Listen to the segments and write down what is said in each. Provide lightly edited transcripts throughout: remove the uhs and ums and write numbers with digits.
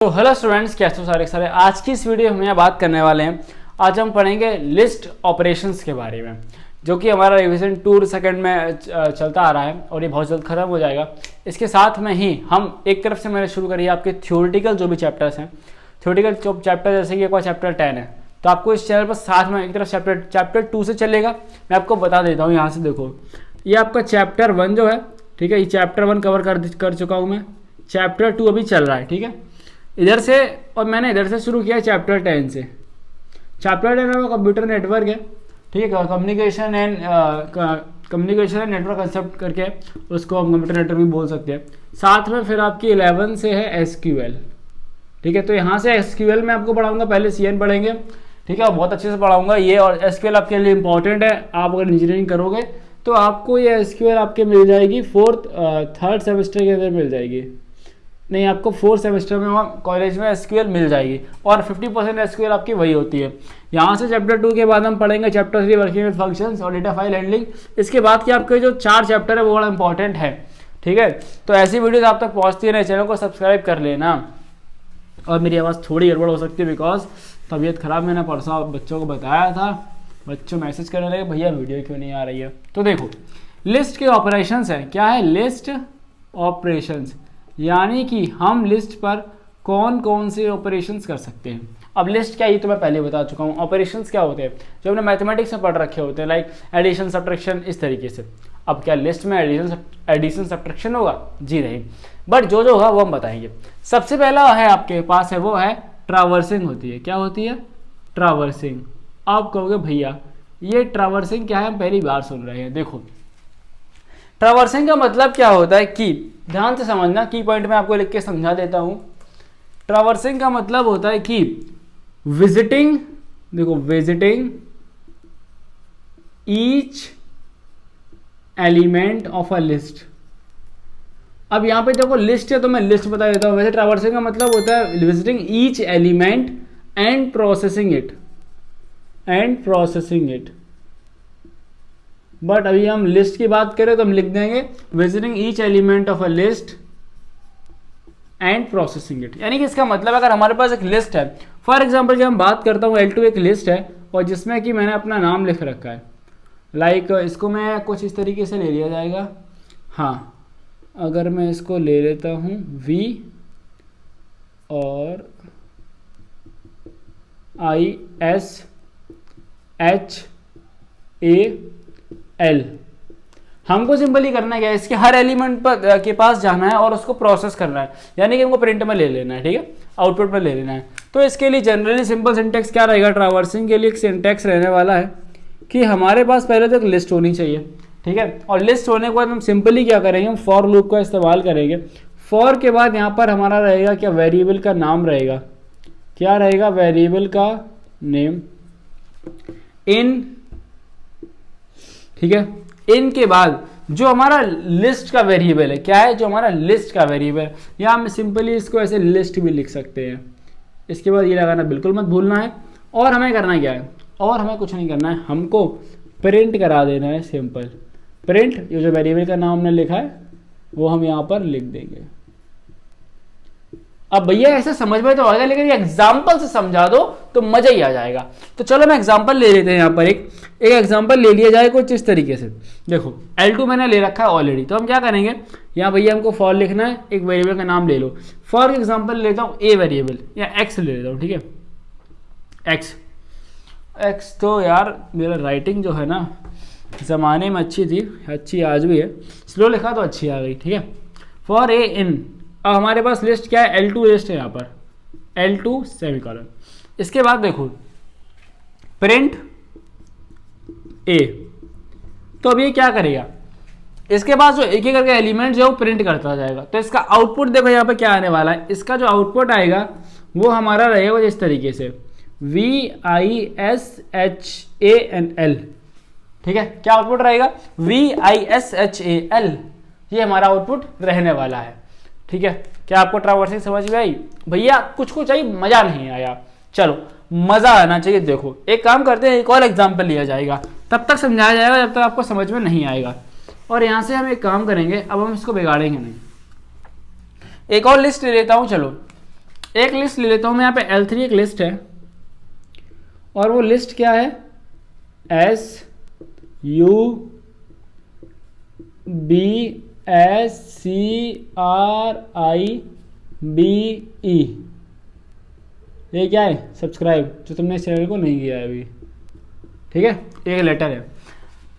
तो hello students, कैसे हो सारे आज की इस वीडियो में बात करने वाले हैं। आज हम पढ़ेंगे लिस्ट ऑपरेशंस के बारे में, जो कि हमारा रिवीजन 2 सेकंड में चलता आ रहा है और ये बहुत जल्द खत्म हो जाएगा। इसके साथ में ही हम एक तरफ से मैंने शुरू करी है आपके थ्योरेटिकल जो भी चैप्टर्स हैं, थ्योरेटिकल चैप्टर जैसे कि एक और चैप्टर 10 है, तो आपको इस चैनल पर साथ में एक तरफ चैप्टर 2 से चलेगा। मैं आपको बता देता हूँ, यहाँ से देखो, ये आपका चैप्टर 1 जो है, ठीक है, ये चैप्टर 1 कवर कर चुका हूँ मैं। चैप्टर 2 अभी चल रहा है, ठीक है, इधर से, और मैंने इधर से शुरू किया चैप्टर 10 से। चैप्टर 10 में कंप्यूटर नेटवर्क है, ठीक है, कम्युनिकेशन एंड नेटवर्क कंसेप्ट करके उसको हम कंप्यूटर नेटवर्क भी बोल सकते हैं। साथ में फिर आपकी 11 से है एसक्यूएल, ठीक है। तो यहाँ से एसक्यूएल में आपको पढ़ाऊंगा, पहले सीएन पढ़ेंगे, ठीक है, बहुत अच्छे से पढ़ाऊंगा ये। और एसक्यूएल आपके लिए इंपॉर्टेंट है, आप अगर इंजीनियरिंग करोगे तो आपको ये एसक्यूएल आपके मिल जाएगी थर्ड सेमेस्टर के अंदर मिल जाएगी, नहीं आपको 4th सेमेस्टर में वहाँ कॉलेज में एसक्यूएल मिल जाएगी, और 50% एसक्यूएल आपकी वही होती है। यहाँ से चैप्टर 2 के बाद हम पढ़ेंगे चैप्टर 3 वर्किंग विद फंक्शंस और डेटा फाइल हैंडलिंग। इसके बाद के आपके जो 4 चैप्टर है वो बड़ा इंपॉर्टेंट है, ठीक है। तो ऐसी वीडियोस आप तक पहुँचती रहे, चैनल को सब्सक्राइब कर लेना। और मेरी आवाज़ थोड़ी गड़बड़ हो सकती है बिकॉज तबीयत खराब, मैंने परसों बच्चों को बताया था, बच्चों मैसेज करने लगे भैया वीडियो क्यों नहीं आ रही है। तो देखो, लिस्ट के ऑपरेशंस है, क्या है लिस्ट ऑपरेशंस, यानी कि हम लिस्ट पर कौन कौन से ऑपरेशंस कर सकते हैं। अब लिस्ट क्या है ये तो मैं पहले बता चुका हूँ। ऑपरेशंस क्या होते हैं जो हमने मैथमेटिक्स में पढ़ रखे होते हैं, लाइक एडिशन सब्ट्रैक्शन, इस तरीके से। अब क्या लिस्ट में एडिशन सब्ट्रैक्शन होगा? जी नहीं, बट जो होगा वो हम बताएंगे। सबसे पहला है आपके पास है वो है ट्रावर्सिंग होती है। क्या होती है? ट्रावर्सिंग। आप कहोगे भैया ये ट्रावर्सिंग क्या है, हम पहली बार सुन रहे हैं। देखो, ट्रावर्सिंग का मतलब क्या होता है कि ध्यान से समझना, की पॉइंट में आपको लिख के समझा देता हूं। ट्रावर्सिंग का मतलब होता है कि विजिटिंग, देखो visiting each element of a list. अब यहां पे देखो लिस्ट है तो मैं लिस्ट बता देता हूं। वैसे ट्रावर्सिंग का मतलब होता है visiting each element and processing it, but अभी हम लिस्ट की बात करें तो हम लिख देंगे visiting each element of a list and processing it. यानी कि इसका मतलब अगर हमारे पास एक लिस्ट है, फॉर एग्जांपल जब हम बात करता हूँ L2 एक लिस्ट है और जिसमें कि मैंने अपना नाम लिख रखा है, लाइक इसको मैं कुछ इस तरीके से ले लिया जाएगा। हाँ, अगर मैं इसको ले लेता हूँ V और ISHAL, हमको सिंपली करना क्या है, इसके हर एलिमेंट पर के पास जाना है और उसको प्रोसेस करना है, यानी कि हमको प्रिंट में ले लेना है, ठीक है, आउटपुट में ले लेना है। तो इसके लिए जनरली सिंपल सिंटेक्स क्या रहेगा, ट्रावर्सिंग के लिए एक सिंटेक्स रहने वाला है कि हमारे पास पहले तो एक लिस्ट होनी चाहिए, ठीक है, और लिस्ट होने के बाद हम सिंपली क्या करेंगे, हम फॉर लूप का इस्तेमाल करेंगे। फॉर के बाद यहाँ पर हमारा रहेगा क्या, वेरिएबल का नाम रहेगा, क्या रहेगा, वेरिएबल का नेम इन, ठीक है। इन के बाद जो हमारा लिस्ट का वेरिएबल है, क्या है, जो हमारा लिस्ट का वेरिएबल है, या हम सिंपली इसको ऐसे लिस्ट भी लिख सकते हैं। इसके बाद ये लगाना बिल्कुल मत भूलना है। और हमें करना क्या है, और हमें कुछ नहीं करना है, हमको प्रिंट करा देना है। सिंपल प्रिंट, ये जो वेरिएबल का नाम हमने लिखा है वो हम यहाँ पर लिख देंगे। अब भैया ऐसे समझ में तो आएगा, लेकिन ये एग्जाम्पल से समझा दो तो मजा ही आ जाएगा। तो चलो मैं एग्जाम्पल ले लेते हैं। यहाँ पर एक एग्जाम्पल ले लिया जाए कुछ इस तरीके से। देखो L2 मैंने ले रखा है ऑलरेडी, तो हम क्या करेंगे, यहाँ भैया हमको फॉर लिखना है, एक वेरिएबल का नाम ले लो। फॉर एग्जाम्पल लेता हूँ ए वेरिएबल, या एक्स ले लेता हूँ, ठीक है, एक्स। तो यार मेरा राइटिंग जो है ना ज़माने में अच्छी थी, अच्छी आज भी है, स्लो लिखा तो अच्छी आ गई, ठीक है। फॉर ए इन, अब हमारे पास लिस्ट क्या है, L2 लिस्ट है, यहाँ पर L2 सेमीकोलन। इसके बाद देखो प्रिंट A, तो अब ये क्या करेगा, इसके बाद जो एक एक करके एलिमेंट जो है वो प्रिंट करता जाएगा। तो इसका आउटपुट देखो यहाँ पे क्या आने वाला है, इसका जो आउटपुट आएगा वो हमारा रहेगा इस तरीके से VISHAL, ठीक है। क्या आउटपुट रहेगा, VISHAL, ये हमारा आउटपुट रहने वाला है, ठीक है। क्या आपको ट्रावर्सिंग समझ में आई? भैया कुछ कुछ आई, मजा नहीं आया, चलो मजा आना चाहिए। देखो एक काम करते हैं, एक और एग्जांपल लिया जाएगा, तब तक समझाया जाएगा जब तक आपको समझ में नहीं आएगा। और यहाँ से हम एक काम करेंगे, अब हम इसको बिगाड़ेंगे नहीं। एक और लिस्ट ले लेता हूँ, चलो एक लिस्ट ले लेता हूँ मैं, यहाँ पे L3 एक लिस्ट है और वो लिस्ट क्या है, SUBSCRIBE, ये क्या है, सब्सक्राइब, जो तुमने इस चैनल को नहीं किया है अभी, ठीक है, एक लेटर है।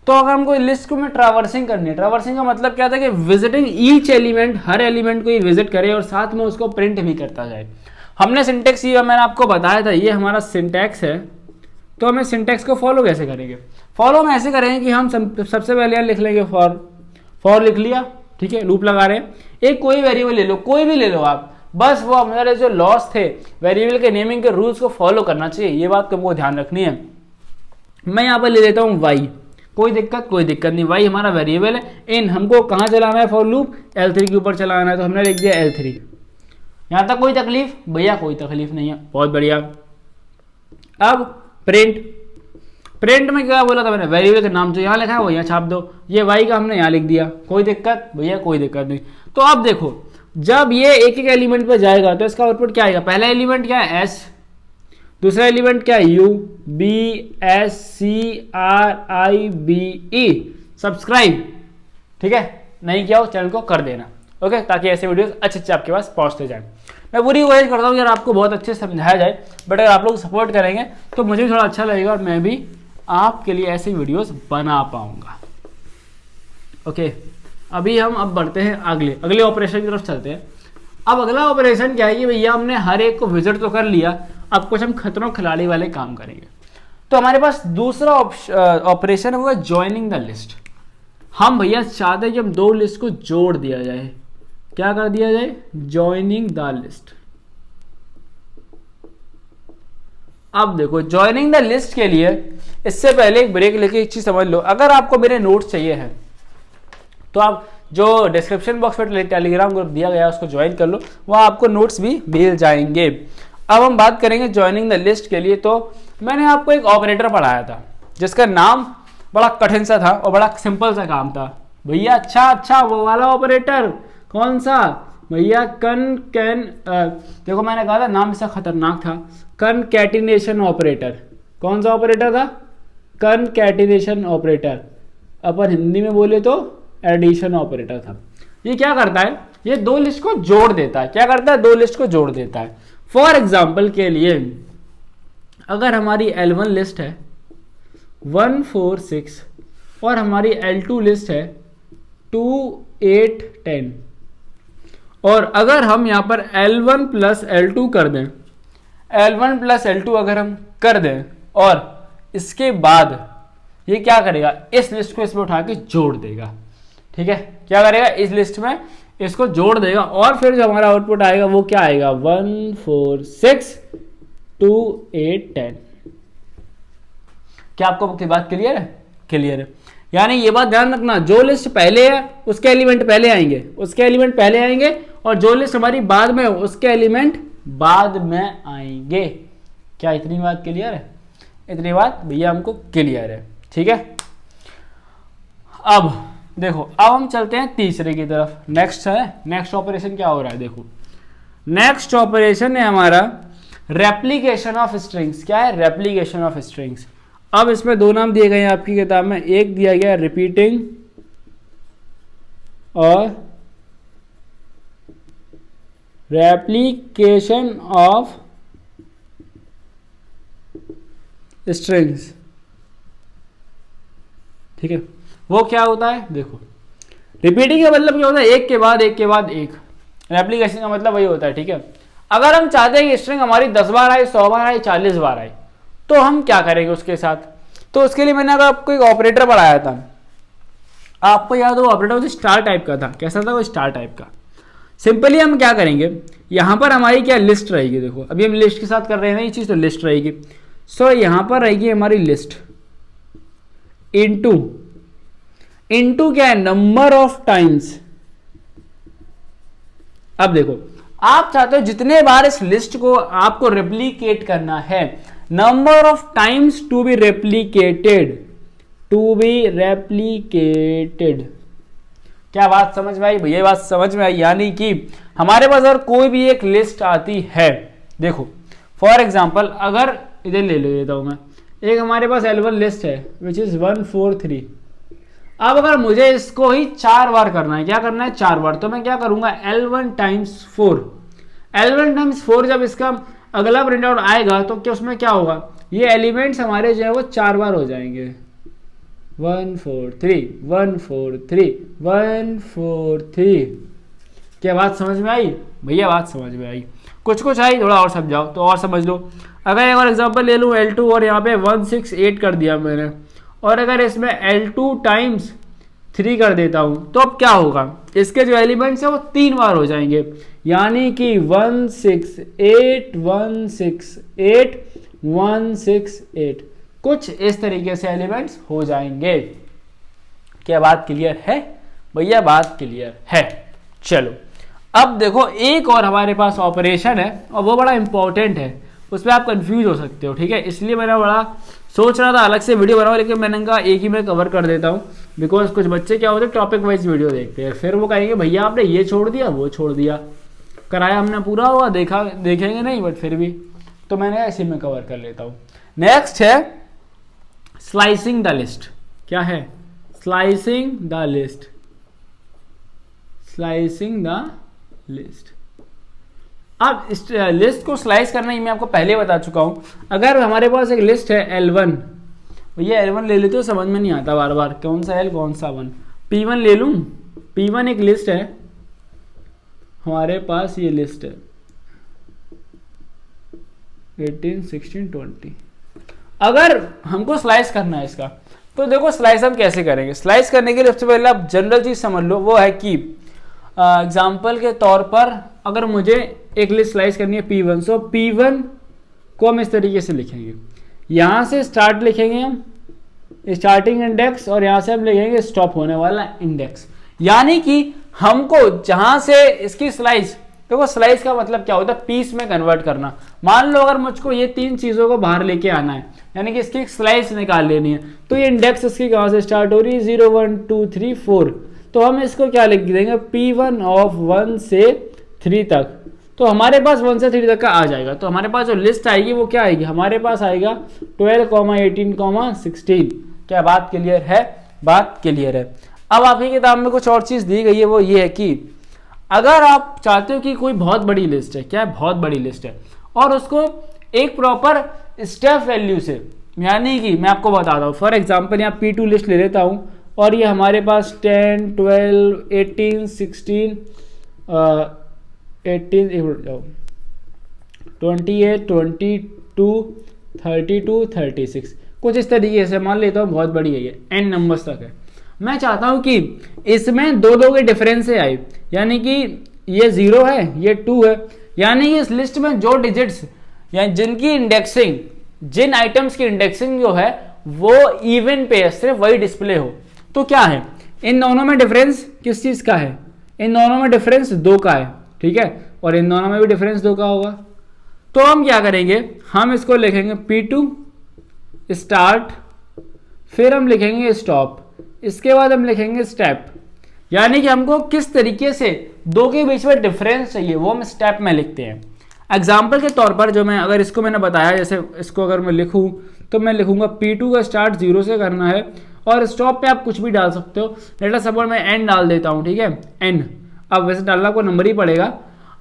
तो अगर हमको लिस्ट को में ट्रैवर्सिंग करनी है, ट्रैवर्सिंग का मतलब क्या था कि विजिटिंग ईच एलिमेंट, हर एलिमेंट को ये विजिट करे और साथ में उसको प्रिंट भी करता जाए। हमने सिंटेक्स, ये मैंने आपको बताया था, ये हमारा सिंटेक्स है। तो हमें सिंटेक्स को फॉलो कैसे करेंगे, फॉलो हम ऐसे करेंगे कि हम सबसे पहले यहाँ लिख लेंगे फॉर लिख लिया, ठीक है, लूप लगा रहे हैं, एक कोई वेरिएबल ले लो, कोई भी ले लो आप, बस वो हमारे जो लॉस थे वेरिएबल के नेमिंग के रूल्स को फॉलो करना चाहिए, ये बात तुमको ध्यान रखनी है। मैं यहाँ पर ले लेता हूँ y, कोई दिक्कत नहीं, y हमारा वेरिएबल है। इन हमको कहाँ चलाना है फॉर लूप, L3 के ऊपर चलाना है, तो हमने लिख दिया L3। यहाँ तक कोई तकलीफ भैया, कोई तकलीफ नहीं है, बहुत बढ़िया। अब प्रिंट में क्या बोला था मैंने, वेरिएबल का नाम जो यहाँ लिखा है वो यहाँ छाप दो, ये y का हमने यहाँ लिख दिया, कोई दिक्कत भैया, कोई दिक्कत नहीं। तो अब देखो, जब ये एक एक एलिमेंट पर जाएगा तो इसका आउटपुट क्या आएगा, पहला एलिमेंट क्या है S, दूसरा एलिमेंट क्या है UBSCRIBE, सब्सक्राइब, ठीक है, नहीं किया हो चैनल को कर देना, ओके, ताकि ऐसे वीडियोस अच्छे आपके पास पहुंचते जाए। मैं पूरी कोशिश करता हूँ यार आपको बहुत अच्छे से समझाया जाए, बट अगर आप लोग सपोर्ट करेंगे तो मुझे भी थोड़ा अच्छा लगेगा और मैं भी आपके लिए ऐसे वीडियोस बना पाऊंगा। ओके, अभी हम अब बढ़ते हैं अगले ऑपरेशन की तरफ चलते हैं। अब अगला ऑपरेशन क्या है कि भैया हमने हर एक को विजिट तो कर लिया, अब कुछ हम खतरों खिलाड़ी वाले काम करेंगे। तो हमारे पास दूसरा ऑपरेशन होगा ज्वाइनिंग द लिस्ट। हम भैया चाहते हैं कि हम दो लिस्ट को जोड़ दिया जाए, क्या कर दिया जाए, ज्वाइनिंग द लिस्ट। अब देखो ज्वाइनिंग द लिस्ट के लिए इससे पहले एक ब्रेक लेके एक चीज समझ लो, अगर आपको मेरे नोट्स चाहिए हैं तो आप जो डिस्क्रिप्शन बॉक्स में टेलीग्राम ग्रुप दिया गया है उसको ज्वाइन कर लो, वहाँ आपको नोट्स भी मिल जाएंगे। अब हम बात करेंगे ज्वाइनिंग द लिस्ट के लिए। तो मैंने आपको एक ऑपरेटर पढ़ाया था जिसका नाम बड़ा कठिन सा था और बड़ा सिंपल सा काम था भैया। अच्छा वो वाला ऑपरेटर कौन सा भैया, देखो मैंने कहा था नाम इसका खतरनाक था, कनकैटिनेशन ऑपरेटर। कौन सा ऑपरेटर था, कनकैटिनेशन ऑपरेटर, अपन हिंदी में बोले तो एडिशन ऑपरेटर था। ये क्या करता है, ये दो लिस्ट को जोड़ देता है। क्या करता है, दो लिस्ट को जोड़ देता है। फॉर एग्जाम्पल के लिए अगर हमारी L1 लिस्ट है 1 4 6 और हमारी L2 लिस्ट है 2 8 10, और अगर हम यहां पर L1 प्लस L2 कर दें, L1 प्लस L2 अगर हम कर दें और इसके बाद ये क्या करेगा, इस लिस्ट को इसमें उठा के जोड़ देगा। ठीक है, क्या करेगा, इस लिस्ट में इसको जोड़ देगा और फिर जो हमारा आउटपुट आएगा वो क्या आएगा, 1 4 6 2 8 10। क्या आपको बात क्लियर है? क्लियर है। यानी ये बात ध्यान रखना, जो लिस्ट पहले है उसके एलिमेंट पहले आएंगे, उसके एलिमेंट पहले आएंगे, और जो लिस्ट हमारी बाद में है उसके एलिमेंट बाद में आएंगे। क्या इतनी बात क्लियर है? इतनी बात भैया हमको क्लियर है। ठीक है, अब देखो, अब हम चलते हैं तीसरे की तरफ। नेक्स्ट ऑपरेशन क्या हो रहा है, देखो नेक्स्ट ऑपरेशन है हमारा रेप्लीकेशन ऑफ स्ट्रिंग्स। क्या है, रेप्लीकेशन ऑफ स्ट्रिंग्स। अब इसमें दो नाम दिए गए हैं आपकी किताब में, एक दिया गया रिपीटिंग और रेप्लीकेशन ऑफ स्ट्रिंग्स। ठीक है, वो क्या होता है, देखो रिपीटिंग का मतलब क्या होता है, एक के बाद एक के बाद एक। रेप्लीकेशन का मतलब वही होता है। ठीक है, अगर हम चाहते हैं कि स्ट्रिंग हमारी 10 बार आए, 100 बार आए, 40 बार आए, तो हम क्या करेंगे उसके साथ। तो उसके लिए मैंने आपको एक ऑपरेटर पढ़ाया था, आपको याद हो, ऑपरेटर वो स्टार टाइप का था। कैसा था वो, स्टार टाइप का। सिंपली हम क्या करेंगे, यहां पर हमारी क्या लिस्ट रहेगी, देखो अभी हम लिस्ट के साथ कर रहे हैं ये चीज, तो लिस्ट रहेगी। सो यहां पर रहेगी हमारी लिस्ट इनटू क्या है, नंबर ऑफ टाइम्स। अब देखो, आप चाहते हो जितने बार इस लिस्ट को आपको रेप्लीकेट करना है, number of times to be replicated, क्या बात समझ में आई भैया? बात समझ में आई। यानी कि हमारे पास अगर कोई भी एक लिस्ट आती है, देखो फॉर एग्जांपल अगर इधर ले लेता हूं मैं, एक हमारे पास L1 लिस्ट है विच इज 143। अब अगर मुझे इसको ही 4 बार करना है, क्या करना है 4 बार, तो मैं क्या करूंगा L1 टाइम्स 4। L1 टाइम्स 4 जब इसका अगला प्रिंट आउट आएगा तो क्या उसमें क्या होगा, ये एलिमेंट्स हमारे जो है वो 4 बार हो जाएंगे। 143 143 143। क्या बात समझ में आई भैया? बात समझ में आई? कुछ कुछ आई, थोड़ा और समझाओ तो और समझ लो। अगर एक और एग्जांपल ले लूँ L2 और यहाँ पे 168 कर दिया मैंने, और अगर इसमें L2 टाइम्स 3 कर देता हूँ तो अब क्या होगा, इसके जो एलिमेंट्स है वो 3 बार हो जाएंगे। यानी कि 168 168 168 कुछ इस तरीके से एलिमेंट्स हो जाएंगे। क्या बात क्लियर है भैया? बात क्लियर है। चलो अब देखो एक और हमारे पास ऑपरेशन है और वो बड़ा इंपॉर्टेंट है, उसमें आप कंफ्यूज हो सकते हो, ठीक है। इसलिए मैंने बड़ा सोच रहा था अलग से वीडियो बनाऊं, लेकिन मैंने कहा एक ही में कवर कर देता हूं। बिकॉज कुछ बच्चे क्या होते हैं टॉपिक वाइज वीडियो देखते हैं, फिर वो कहेंगे भैया आपने ये छोड़ दिया वो छोड़ दिया, कराया हमने पूरा हुआ देखा देखेंगे नहीं, बट फिर भी तो मैंने इसी में कवर कर लेता हूँ। नेक्स्ट है स्लाइसिंग द लिस्ट। क्या है? Slicing the list. Slicing the list. अब इस लिस्ट को स्लाइस करना ही मैं आपको पहले बता चुका हूं। अगर हमारे पास एक लिस्ट है L1, ये L1 ले लेते हो, समझ में नहीं आता बार बार कौन सा L कौन सा 1। P1 ले लूं, P1 एक लिस्ट है हमारे पास, ये लिस्ट है 18 16 20। अगर हमको स्लाइस करना है इसका, तो देखो स्लाइस हम कैसे करेंगे। स्लाइस करने के लिए सबसे पहले आप जनरल चीज समझ लो, वो है कि एग्जाम्पल के तौर पर अगर मुझे एक लिस्ट स्लाइस करनी है P1, सो P1 को हम इस तरीके से लिखेंगे, यहाँ से स्टार्ट लिखेंगे हम स्टार्टिंग इंडेक्स, और यहाँ से हम लिखेंगे स्टॉप होने वाला इंडेक्स। यानी कि हमको जहाँ से इसकी स्लाइस, देखो स्लाइस का मतलब क्या होता है, पीस में कन्वर्ट करना। मान लो अगर मुझको ये 3 चीज़ों को बाहर लेके आना है, यानी कि इसकी एक स्लाइस निकाल लेनी है, तो ये इंडेक्स इसकी कहाँ से स्टार्ट हो रही है 0 1 2 3 4, तो हम इसको क्या लिख देंगे P1 ऑफ 1 से 3 तक। तो हमारे पास 1 से 3 तक का आ जाएगा। तो हमारे पास जो लिस्ट आएगी वो क्या आएगी, हमारे पास आएगा 12, 18, 16। क्या बात क्लियर है? बात क्लियर है। अब आपकी किताब में कुछ और चीज़ दी गई है, वो ये है कि अगर आप चाहते हो कि कोई बहुत बड़ी लिस्ट है, क्या है बहुत बड़ी लिस्ट है, और उसको एक प्रॉपर स्टेप वैल्यू से, यानी कि मैं आपको बताता हूँ फॉर एग्जाम्पल यहाँ P2 लिस्ट ले लेता हूँ, और ये हमारे पास 10 12 18 16 18 28 22 32 36 कुछ इस तरीके से मान लेता हूँ, बहुत बड़ी है ये, n नंबर्स तक है। मैं चाहता हूँ कि इसमें दो के डिफरेंस से आए, यानी कि ये 0 है ये 2 है, यानी कि इस लिस्ट में जो डिजिट्स यानी जिनकी इंडेक्सिंग, जिन आइटम्स की इंडेक्सिंग जो है वो इवन पे है, सिर्फ वही डिस्प्ले हो। तो क्या है, इन दोनों में डिफरेंस किस चीज का है, इन दोनों में डिफरेंस 2 का है, ठीक है, और इन दोनों में भी डिफरेंस 2 का होगा। तो हम क्या करेंगे, हम इसको लिखेंगे P2 स्टार्ट, फिर हम लिखेंगे स्टॉप, इसके बाद हम लिखेंगे स्टेप। यानी कि हमको किस तरीके से 2 के बीच में डिफरेंस चाहिए वो हम स्टेप में लिखते हैं। एग्जाम्पल के तौर पर जो मैं अगर इसको मैंने बताया, जैसे इसको अगर मैं लिखूं तो मैं लिखूंगा P2 का स्टार्ट 0 से करना है, और स्टॉप पे आप कुछ भी डाल सकते हो। लेट अस सपोज मैं n डाल देता हूँ, ठीक है, n। अब वैसे डालना को नंबर ही पड़ेगा,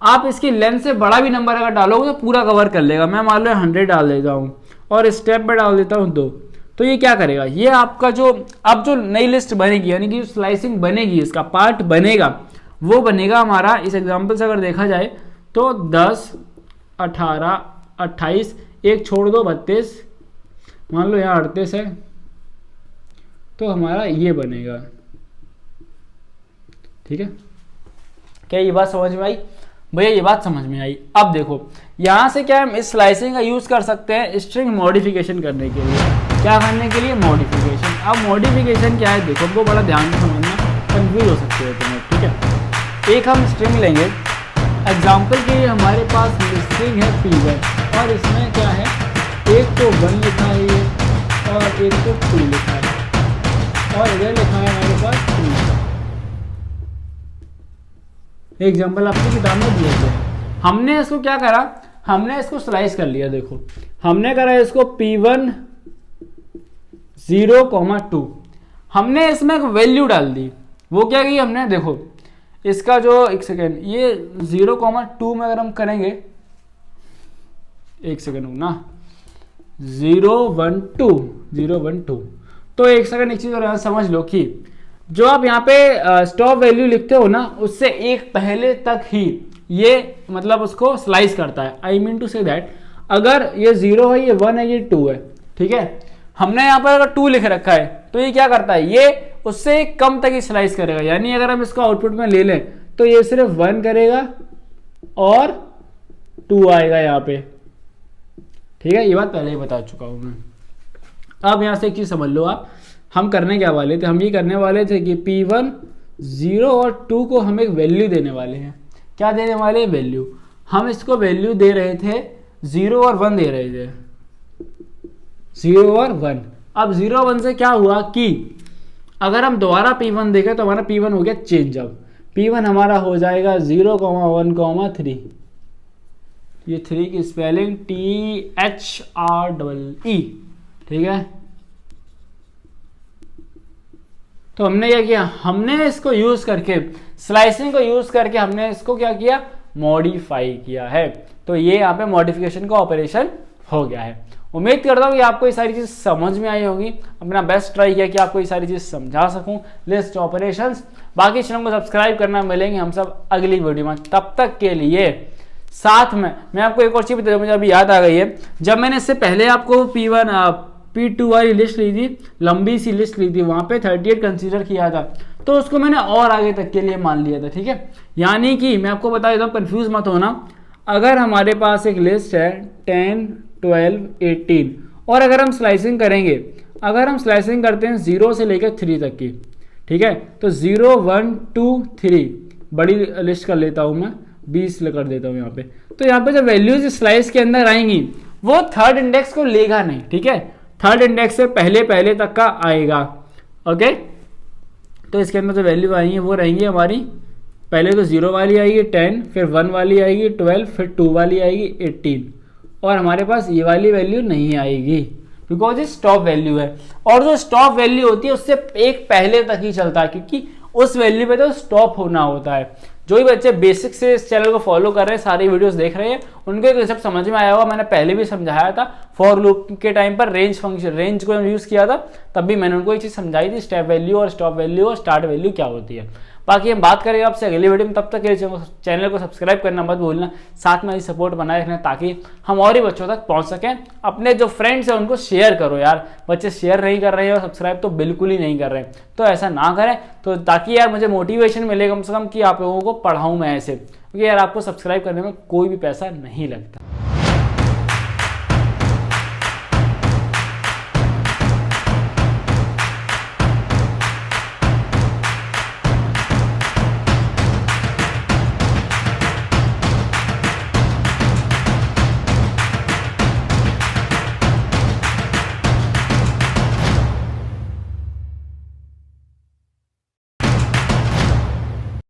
आप इसकी लेंथ से बड़ा भी नंबर अगर डालोगे तो पूरा कवर कर लेगा। मैं मान लो 100 डाल देता हूँ और स्टेप पे डाल देता हूँ 2, तो ये क्या करेगा, ये आपका जो अब जो नई लिस्ट बनेगी, यानी कि स्लाइसिंग बनेगी, इसका पार्ट बनेगा, वो बनेगा हमारा इस एग्जाम्पल से अगर देखा जाए तो 10 18 28, एक छोड़ दो 32, मान लो यहाँ 38 है, तो हमारा ये बनेगा। ठीक है, क्या ये बात समझ में आई भैया? ये बात समझ में आई। अब देखो यहाँ से क्या हम इस स्लाइसिंग का यूज कर सकते हैं स्ट्रिंग मॉडिफिकेशन करने के लिए। क्या करने के लिए? मॉडिफिकेशन। अब मॉडिफिकेशन क्या है देखो, हमको बड़ा ध्यान से समझना, कंफ्यूज हो सकते हो तुम्हें, ठीक है। एक हम स्ट्रिंग लेंगे, एग्जाम्पल के लिए हमारे पास स्ट्रिंग है P1, और इसमें क्या है, एक तो 1 लिखा है ये, और एक तो 2 लिखा है, और इधर लिखा है हमारे पास 3। एग्जाम्पल आपकी किताब में दिए थे। हमने इसको क्या करा, हमने इसको स्लाइस कर लिया। देखो हमने करा इसको P1 0,2, हमने इसमें एक वैल्यू डाल दी। वो क्या की हमने, देखो इसका जो, एक सेकेंड, ये 0,2 में अगर हम करेंगे, एक सेकेंड ना, 0,12 तो एक सेकेंड एक चीज और समझ लो कि जो आप यहाँ पे स्टॉप वैल्यू लिखते हो ना, उससे एक पहले तक ही ये मतलब उसको स्लाइस करता है। I mean to say that अगर ये 0 है, ये 1 है, ये 2 है, ठीक है, हमने यहाँ पर अगर 2 लिख रखा है तो ये क्या करता है, ये उससे कम तक ही स्लाइस करेगा। यानी अगर हम इसको आउटपुट में ले लें तो ये सिर्फ 1 करेगा और 2 आएगा यहाँ पे, ठीक है। ये बात पहले ही बता चुका हूं मैं। अब यहां से एक चीज समझ लो आप, हम करने क्या वाले थे, हम ये करने वाले थे कि P1 0 और 2 को हम एक वैल्यू देने वाले हैं। क्या देने वाले, वैल्यू। हम इसको वैल्यू दे रहे थे 0 और 1 दे रहे थे, 0 और 1। अब 0 और 1 से क्या हुआ कि अगर हम दोबारा P1 देखें तो हमारा P1 हो गया चेंज। अब P1 हमारा हो जाएगा 0,1,3। ये 3 की स्पेलिंग THREE, ठीक है। तो हमने क्या किया, हमने इसको यूज करके, स्लाइसिंग को यूज करके हमने इसको क्या किया, मॉडिफाई किया है। तो ये यहाँ पे मॉडिफिकेशन का ऑपरेशन हो गया है। उम्मीद करता हूँ कि आपको ये सारी चीज समझ में आई होगी। अपना बेस्ट ट्राई किया कि आपको ये सारी चीज समझा सकूं, लिस्ट ऑपरेशंस। बाकी चैनल को सब्सक्राइब करना, मिलेंगे हम सब अगली वीडियो में। तब तक के लिए साथ में मैं आपको एक और चीज बता दूं, मुझे अभी याद आ गई है। जब मैंने इससे पहले आपको P1 P2 वाली लिस्ट ली थी, लंबी सी लिस्ट ली थी, वहां पे 38 कंसीडर किया था, तो उसको मैंने और आगे तक के लिए मान लिया था, ठीक है। यानी कि मैं आपको बता देता हूँ, कंफ्यूज मत होना। अगर हमारे पास एक लिस्ट है 10, 12, 18 और अगर हम स्लाइसिंग करेंगे, अगर हम स्लाइसिंग करते हैं 0 से लेकर 3 तक की, ठीक है, तो 0, 1, 2, 3 बड़ी लिस्ट कर लेता हूं मैं, 20 कर देता हूं यहाँ पे। तो यहाँ पे जो वैल्यूज स्लाइस के अंदर आएंगी वो थर्ड इंडेक्स को लेगा नहीं, ठीक है, थर्ड इंडेक्स से पहले तक का आएगा। ओके, तो इसके अंदर जो वैल्यू आएंगी वो रहेंगी हमारी, पहले तो 0 वाली आएगी 10, फिर 1 वाली आएगी 12, फिर 2 वाली आएगी 18 और हमारे पास ये वाली वैल्यू नहीं आएगी बिकॉज ये स्टॉप वैल्यू है। और जो स्टॉप वैल्यू होती है उससे एक पहले तक ही चलता है, क्योंकि उस वैल्यू पे तो स्टॉप होना होता है। जो भी बच्चे बेसिक से इस चैनल को फॉलो कर रहे हैं, सारी वीडियोस देख रहे हैं, उनको एक कंसेप्ट समझ में आया होगा। मैंने पहले भी समझाया था, फॉर लूप के टाइम पर रेंज फंक्शन, रेंज को यूज किया था, तब भी मैंने उनको एक चीज समझाई थी, स्टेप वैल्यू और स्टॉप वैल्यू और स्टार्ट वैल्यू क्या होती है। बाकी हम बात करेंगे आपसे अगली वीडियो में, तब तक के लिए चैनल को सब्सक्राइब करना मत भूलना, साथ में सपोर्ट बनाए रखना ताकि हम और ही बच्चों तक पहुंच सकें। अपने जो फ्रेंड्स हैं उनको शेयर करो यार, बच्चे शेयर नहीं कर रहे हैं और सब्सक्राइब तो बिल्कुल ही नहीं कर रहे हैं, तो ऐसा ना करें, तो ताकि यार मुझे मोटिवेशन मिले कम से कम कि आप लोगों को पढ़ाऊं मैं ऐसे, क्योंकि यार आपको सब्सक्राइब करने में कोई भी पैसा नहीं लगता।